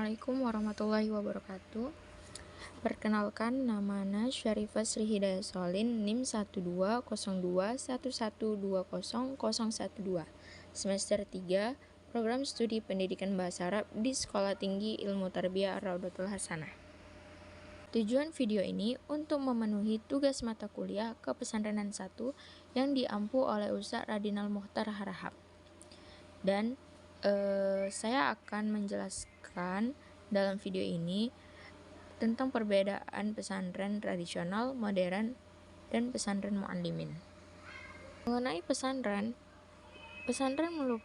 Assalamualaikum warahmatullahi wabarakatuh. Perkenalkan, nama Syarifah Sri Hidayah Solin, NIM 12021120012, semester 3, Program Studi Pendidikan Bahasa Arab di Sekolah Tinggi Ilmu Tarbiyah Ar-Raudatul Hasanah. Tujuan video ini untuk memenuhi tugas mata kuliah Kepesantrenan 1 yang diampu oleh Ustaz Radinal Mukhtar Harahap. Dan saya akan menjelaskan dalam video ini tentang perbedaan pesantren tradisional, modern, dan pesantren mu'allimin. Mengenai pesantren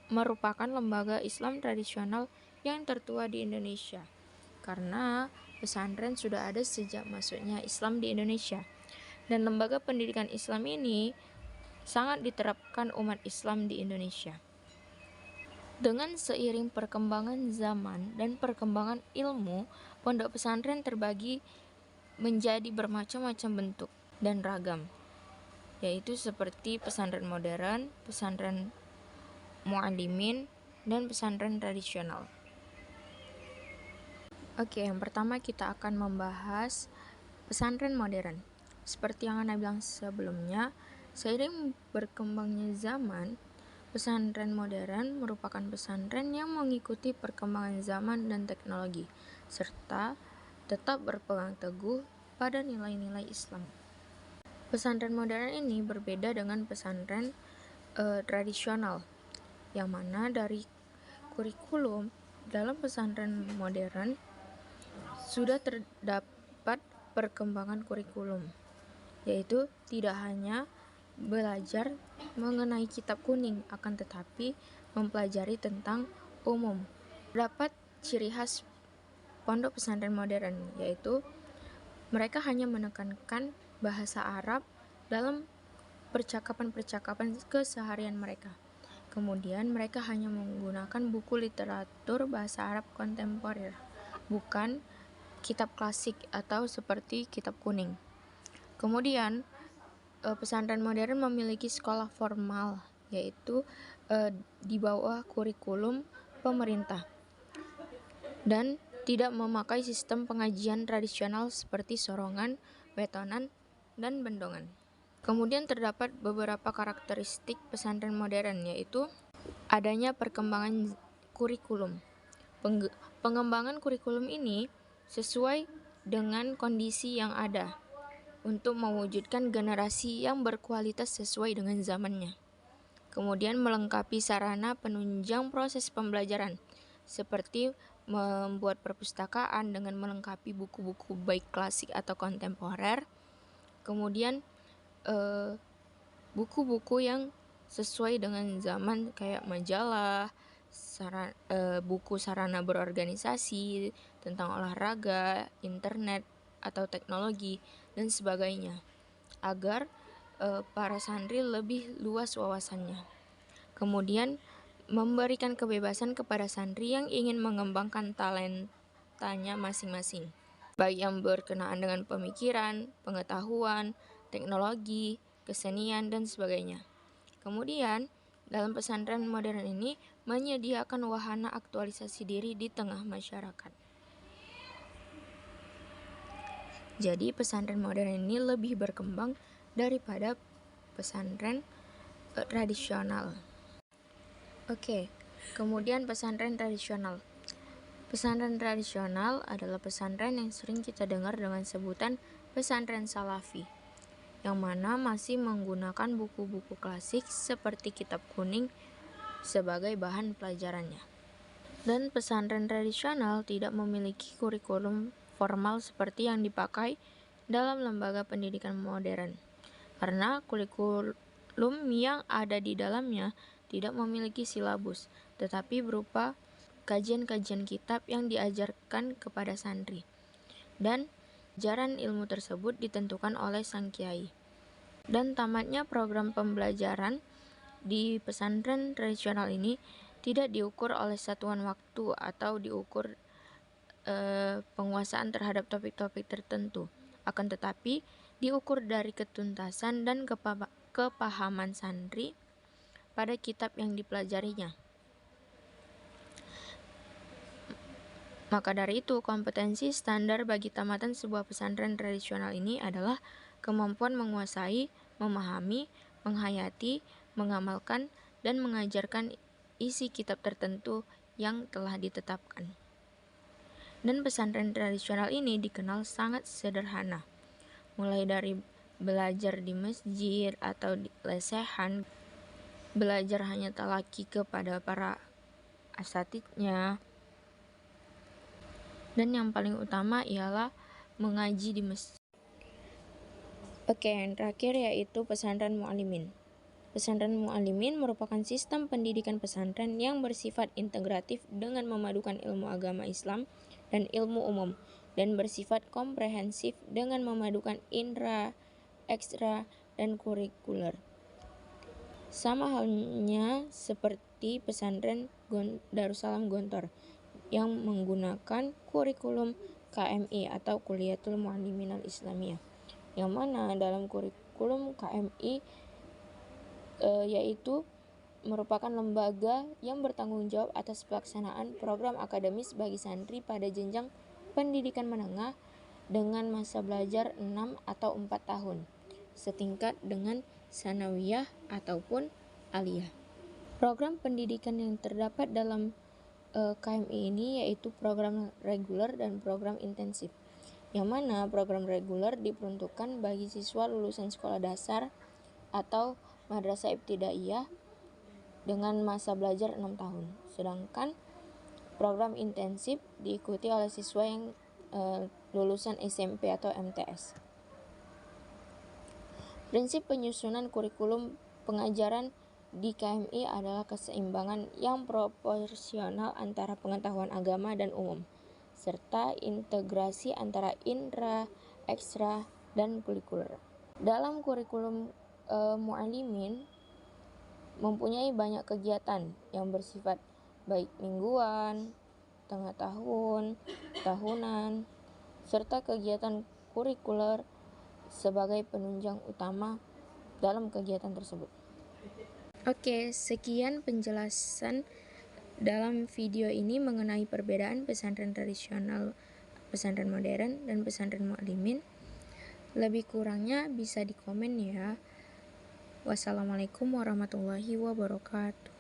merupakan lembaga Islam tradisional yang tertua di Indonesia, karena pesantren sudah ada sejak masuknya Islam di Indonesia. Dan lembaga pendidikan Islam ini sangat diterapkan umat Islam di Indonesia. Dengan seiring perkembangan zaman dan perkembangan ilmu, pondok pesantren terbagi menjadi bermacam-macam bentuk dan ragam, yaitu seperti pesantren modern, pesantren mu'allimin, dan pesantren tradisional. Oke, yang pertama kita akan membahas pesantren modern. Seperti yang Anda bilang sebelumnya, seiring berkembangnya zaman, pesantren modern merupakan pesantren yang mengikuti perkembangan zaman dan teknologi, serta tetap berpegang teguh pada nilai-nilai Islam. Pesantren modern ini berbeda dengan pesantren tradisional, yang mana dari kurikulum dalam pesantren modern sudah terdapat perkembangan kurikulum, yaitu tidak hanya belajar mengenai kitab kuning, akan tetapi mempelajari tentang umum. Terdapat ciri khas pondok pesantren modern, yaitu mereka hanya menekankan bahasa Arab dalam percakapan-percakapan keseharian mereka. Kemudian mereka hanya menggunakan buku literatur bahasa Arab kontemporer, bukan kitab klasik atau seperti kitab kuning. Kemudian pesantren modern memiliki sekolah formal, yaitu di bawah kurikulum pemerintah, dan tidak memakai sistem pengajian tradisional seperti sorongan, betonan, dan bendongan. Kemudian terdapat beberapa karakteristik pesantren modern, yaitu adanya perkembangan kurikulum. Pengembangan kurikulum ini sesuai dengan kondisi yang ada untuk mewujudkan generasi yang berkualitas sesuai dengan zamannya. Kemudian melengkapi sarana penunjang proses pembelajaran, seperti membuat perpustakaan dengan melengkapi buku-buku baik klasik atau kontemporer. Kemudian buku-buku yang sesuai dengan zaman kayak majalah, buku sarana berorganisasi, tentang olahraga, internet, atau teknologi, dan sebagainya, agar para santri lebih luas wawasannya. Kemudian memberikan kebebasan kepada santri yang ingin mengembangkan talentanya masing-masing, baik yang berkenaan dengan pemikiran, pengetahuan, teknologi, kesenian, dan sebagainya. Kemudian dalam pesantren modern ini menyediakan wahana aktualisasi diri di tengah masyarakat. Jadi pesantren modern ini lebih berkembang daripada pesantren tradisional. Oke, kemudian pesantren tradisional. Pesantren tradisional adalah pesantren yang sering kita dengar dengan sebutan pesantren salafi, yang mana masih menggunakan buku-buku klasik seperti kitab kuning sebagai bahan pelajarannya. Dan pesantren tradisional tidak memiliki kurikulum formal seperti yang dipakai dalam lembaga pendidikan modern, karena kurikulum yang ada di dalamnya tidak memiliki silabus, tetapi berupa kajian-kajian kitab yang diajarkan kepada santri, dan ajaran ilmu tersebut ditentukan oleh sang kiai. Dan tamatnya program pembelajaran di pesantren tradisional ini tidak diukur oleh satuan waktu atau diukur penguasaan terhadap topik-topik tertentu, akan tetapi diukur dari ketuntasan dan kepahaman santri pada kitab yang dipelajarinya. Maka dari itu, kompetensi standar bagi tamatan sebuah pesantren tradisional ini adalah kemampuan menguasai, memahami, menghayati, mengamalkan, dan mengajarkan isi kitab tertentu yang telah ditetapkan. Dan pesantren tradisional ini dikenal sangat sederhana, mulai dari belajar di masjid atau di lesehan, belajar hanya talaki kepada para asatidnya, dan yang paling utama ialah mengaji di masjid. Oke, yang terakhir yaitu pesantren mu'alimin. Pesantren mu'alimin merupakan sistem pendidikan pesantren yang bersifat integratif dengan memadukan ilmu agama Islam dan ilmu umum, dan bersifat komprehensif dengan memadukan intra, ekstra, dan kurikuler. Sama halnya seperti pesantren Darussalam Gontor yang menggunakan kurikulum KMI atau Kuliatul Mu'allimin Al-Islamiyah, yang mana dalam kurikulum KMI yaitu merupakan lembaga yang bertanggung jawab atas pelaksanaan program akademis bagi santri pada jenjang pendidikan menengah dengan masa belajar 6 atau 4 tahun, setingkat dengan sanawiyah ataupun aliyah. Program pendidikan yang terdapat dalam KMI ini yaitu program reguler dan program intensif, yang mana program reguler diperuntukkan bagi siswa lulusan sekolah dasar atau madrasah ibtidaiyah dengan masa belajar 6 tahun, sedangkan program intensif diikuti oleh siswa yang lulusan SMP atau MTS. Prinsip penyusunan kurikulum pengajaran di KMI adalah keseimbangan yang proporsional antara pengetahuan agama dan umum, serta integrasi antara intra, ekstra, dan kurikuler. Dalam kurikulum mu'alimin mempunyai banyak kegiatan yang bersifat baik mingguan, tengah tahun, tahunan, serta kegiatan kurikuler sebagai penunjang utama dalam kegiatan tersebut. Oke, sekian penjelasan dalam video ini mengenai perbedaan pesantren tradisional, pesantren modern, dan pesantren mu'alimin. Lebih kurangnya bisa di komen ya. Wassalamualaikum warahmatullahi wabarakatuh.